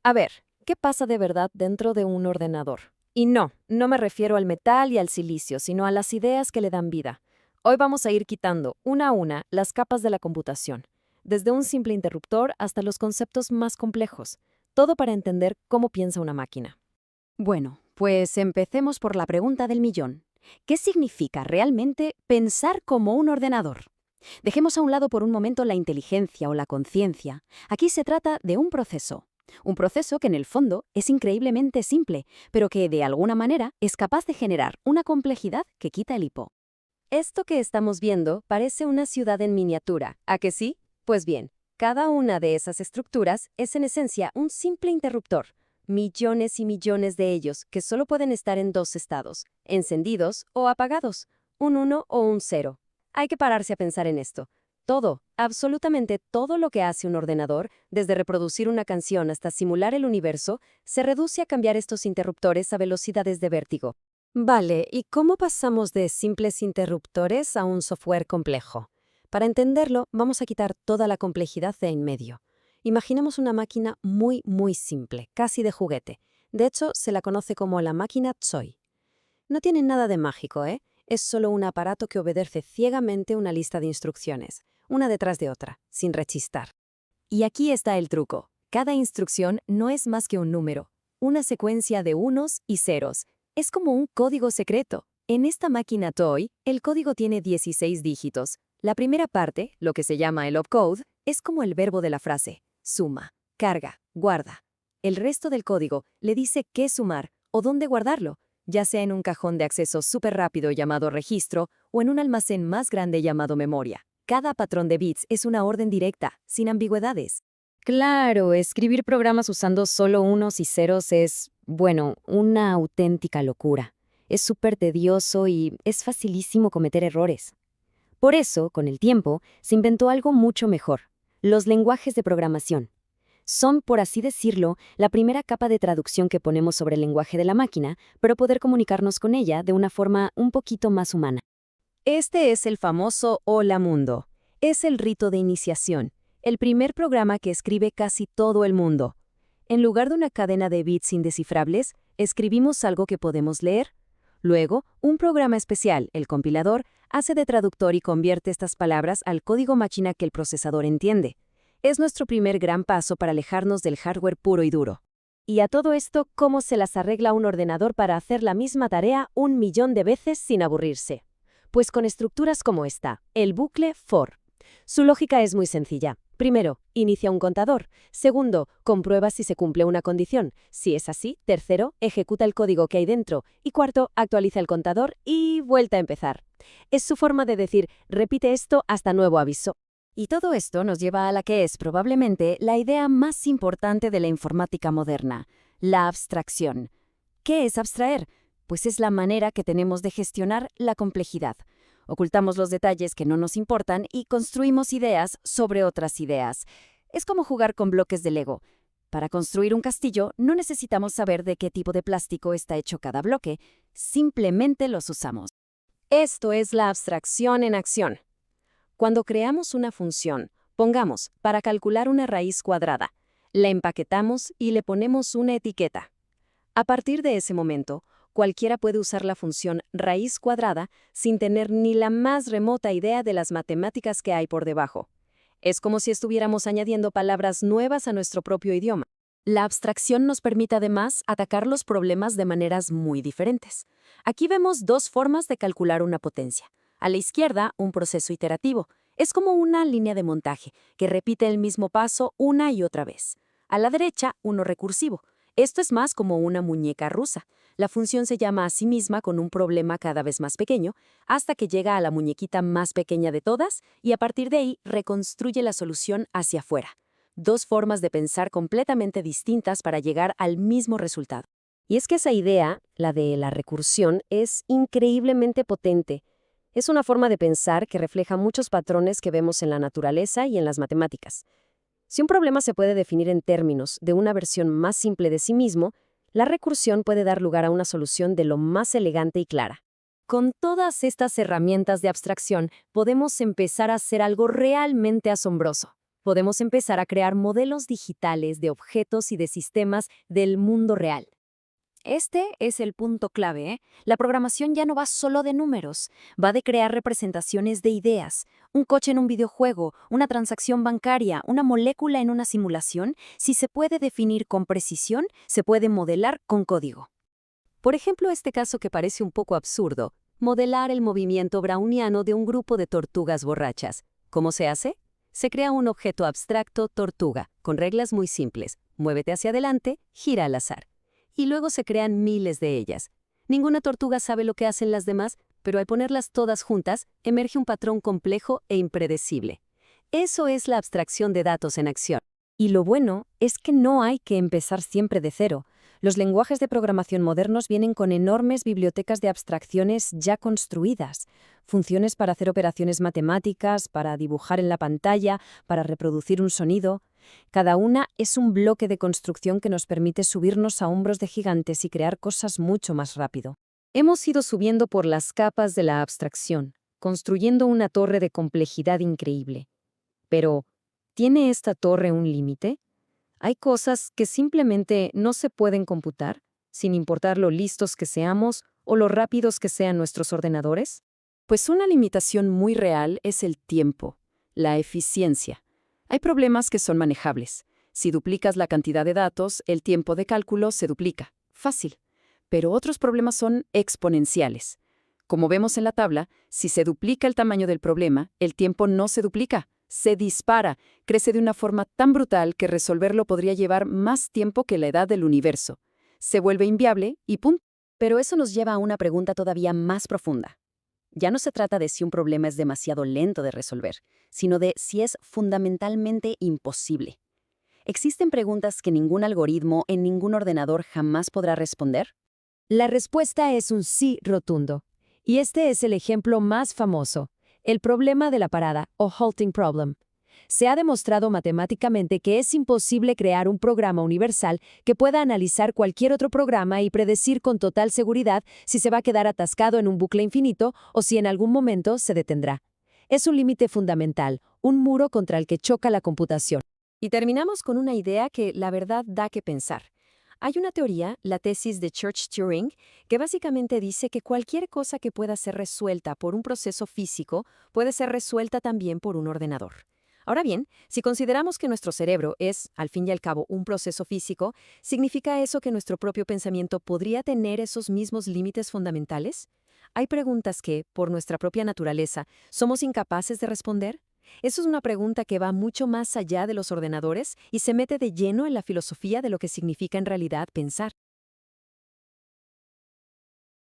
A ver, ¿qué pasa de verdad dentro de un ordenador? Y no me refiero al metal y al silicio, sino a las ideas que le dan vida. Hoy vamos a ir quitando, una a una, las capas de la computación, desde un simple interruptor hasta los conceptos más complejos, todo para entender cómo piensa una máquina. Bueno, pues empecemos por la pregunta del millón. ¿Qué significa realmente pensar como un ordenador? Dejemos a un lado por un momento la inteligencia o la conciencia. Aquí se trata de un proceso. Un proceso que en el fondo es increíblemente simple, pero que de alguna manera es capaz de generar una complejidad que quita el hipo. Esto que estamos viendo parece una ciudad en miniatura, ¿a que sí? Pues bien, cada una de esas estructuras es en esencia un simple interruptor. Millones y millones de ellos que solo pueden estar en dos estados, encendidos o apagados, un 1 o un 0. Hay que pararse a pensar en esto. Todo, absolutamente todo lo que hace un ordenador, desde reproducir una canción hasta simular el universo, se reduce a cambiar estos interruptores a velocidades de vértigo. Vale, ¿y cómo pasamos de simples interruptores a un software complejo? Para entenderlo, vamos a quitar toda la complejidad de en medio. Imaginemos una máquina muy simple, casi de juguete. De hecho, se la conoce como la máquina Tsoi. No tiene nada de mágico, ¿eh? Es solo un aparato que obedece ciegamente una lista de instrucciones, una detrás de otra, sin rechistar. Y aquí está el truco. Cada instrucción no es más que un número, una secuencia de unos y ceros. Es como un código secreto. En esta máquina Toy, el código tiene 16 dígitos. La primera parte, lo que se llama el opcode, es como el verbo de la frase: suma, carga, guarda. El resto del código le dice qué sumar o dónde guardarlo, ya sea en un cajón de acceso súper rápido llamado registro o en un almacén más grande llamado memoria. Cada patrón de bits es una orden directa, sin ambigüedades. Claro, escribir programas usando solo unos y ceros es, bueno, una auténtica locura. Es súper tedioso y es facilísimo cometer errores. Por eso, con el tiempo, se inventó algo mucho mejor: los lenguajes de programación. Son, por así decirlo, la primera capa de traducción que ponemos sobre el lenguaje de la máquina para poder comunicarnos con ella de una forma un poquito más humana. Este es el famoso Hola Mundo. Es el rito de iniciación, el primer programa que escribe casi todo el mundo. En lugar de una cadena de bits indescifrables, escribimos algo que podemos leer. Luego, un programa especial, el compilador, hace de traductor y convierte estas palabras al código máquina que el procesador entiende. Es nuestro primer gran paso para alejarnos del hardware puro y duro. Y a todo esto, ¿cómo se las arregla un ordenador para hacer la misma tarea 1 millón de veces sin aburrirse? Pues con estructuras como esta, el bucle for. Su lógica es muy sencilla. Primero, inicia un contador. Segundo, comprueba si se cumple una condición. Si es así, tercero, ejecuta el código que hay dentro. Y cuarto, actualiza el contador y vuelta a empezar. Es su forma de decir: repite esto hasta nuevo aviso. Y todo esto nos lleva a la que es probablemente la idea más importante de la informática moderna: la abstracción. ¿Qué es abstraer? Pues es la manera que tenemos de gestionar la complejidad. Ocultamos los detalles que no nos importan y construimos ideas sobre otras ideas. Es como jugar con bloques de Lego. Para construir un castillo no necesitamos saber de qué tipo de plástico está hecho cada bloque, simplemente los usamos. Esto es la abstracción en acción. Cuando creamos una función, pongamos, para calcular una raíz cuadrada, la empaquetamos y le ponemos una etiqueta. A partir de ese momento, cualquiera puede usar la función raíz cuadrada sin tener ni la más remota idea de las matemáticas que hay por debajo. Es como si estuviéramos añadiendo palabras nuevas a nuestro propio idioma. La abstracción nos permite además atacar los problemas de maneras muy diferentes. Aquí vemos dos formas de calcular una potencia. A la izquierda, un proceso iterativo. Es como una línea de montaje que repite el mismo paso una y otra vez. A la derecha, uno recursivo. Esto es más como una muñeca rusa. La función se llama a sí misma con un problema cada vez más pequeño, hasta que llega a la muñequita más pequeña de todas y a partir de ahí reconstruye la solución hacia afuera. Dos formas de pensar completamente distintas para llegar al mismo resultado. Y es que esa idea, la de la recursión, es increíblemente potente. Es una forma de pensar que refleja muchos patrones que vemos en la naturaleza y en las matemáticas. Si un problema se puede definir en términos de una versión más simple de sí mismo, la recursión puede dar lugar a una solución de lo más elegante y clara. Con todas estas herramientas de abstracción, podemos empezar a hacer algo realmente asombroso. podemos empezar a crear modelos digitales de objetos y de sistemas del mundo real. Este es el punto clave, ¿eh? La programación ya no va solo de números, va de crear representaciones de ideas. Un coche en un videojuego, una transacción bancaria, una molécula en una simulación, si se puede definir con precisión, se puede modelar con código. Por ejemplo, este caso que parece un poco absurdo, modelar el movimiento browniano de un grupo de tortugas borrachas. ¿Cómo se hace? Se crea un objeto abstracto tortuga, con reglas muy simples. Muévete hacia adelante, gira al azar. Y luego se crean miles de ellas. Ninguna tortuga sabe lo que hacen las demás, pero al ponerlas todas juntas, emerge un patrón complejo e impredecible. Eso es la abstracción de datos en acción. Y lo bueno es que no hay que empezar siempre de cero. Los lenguajes de programación modernos vienen con enormes bibliotecas de abstracciones ya construidas, funciones para hacer operaciones matemáticas, para dibujar en la pantalla, para reproducir un sonido. Cada una es un bloque de construcción que nos permite subirnos a hombros de gigantes y crear cosas mucho más rápido. Hemos ido subiendo por las capas de la abstracción, construyendo una torre de complejidad increíble. Pero, ¿tiene esta torre un límite? Hay cosas que simplemente no se pueden computar, sin importar lo listos que seamos o lo rápidos que sean nuestros ordenadores. Pues una limitación muy real es el tiempo, la eficiencia. Hay problemas que son manejables. Si duplicas la cantidad de datos, el tiempo de cálculo se duplica. Fácil. Pero otros problemas son exponenciales. Como vemos en la tabla, si se duplica el tamaño del problema, el tiempo no se duplica. Se dispara, crece de una forma tan brutal que resolverlo podría llevar más tiempo que la edad del universo. Se vuelve inviable y ¡pum! Pero eso nos lleva a una pregunta todavía más profunda. Ya no se trata de si un problema es demasiado lento de resolver, sino de si es fundamentalmente imposible. ¿Existen preguntas que ningún algoritmo en ningún ordenador jamás podrá responder? La respuesta es un sí rotundo. Y este es el ejemplo más famoso, el problema de la parada o halting problem. Se ha demostrado matemáticamente que es imposible crear un programa universal que pueda analizar cualquier otro programa y predecir con total seguridad si se va a quedar atascado en un bucle infinito o si en algún momento se detendrá. Es un límite fundamental, un muro contra el que choca la computación. Y terminamos con una idea que la verdad da que pensar. Hay una teoría, la tesis de Church-Turing, que básicamente dice que cualquier cosa que pueda ser resuelta por un proceso físico puede ser resuelta también por un ordenador. Ahora bien, si consideramos que nuestro cerebro es, al fin y al cabo, un proceso físico, ¿significa eso que nuestro propio pensamiento podría tener esos mismos límites fundamentales? Hay preguntas que, por nuestra propia naturaleza, somos incapaces de responder. Eso es una pregunta que va mucho más allá de los ordenadores y se mete de lleno en la filosofía de lo que significa en realidad pensar.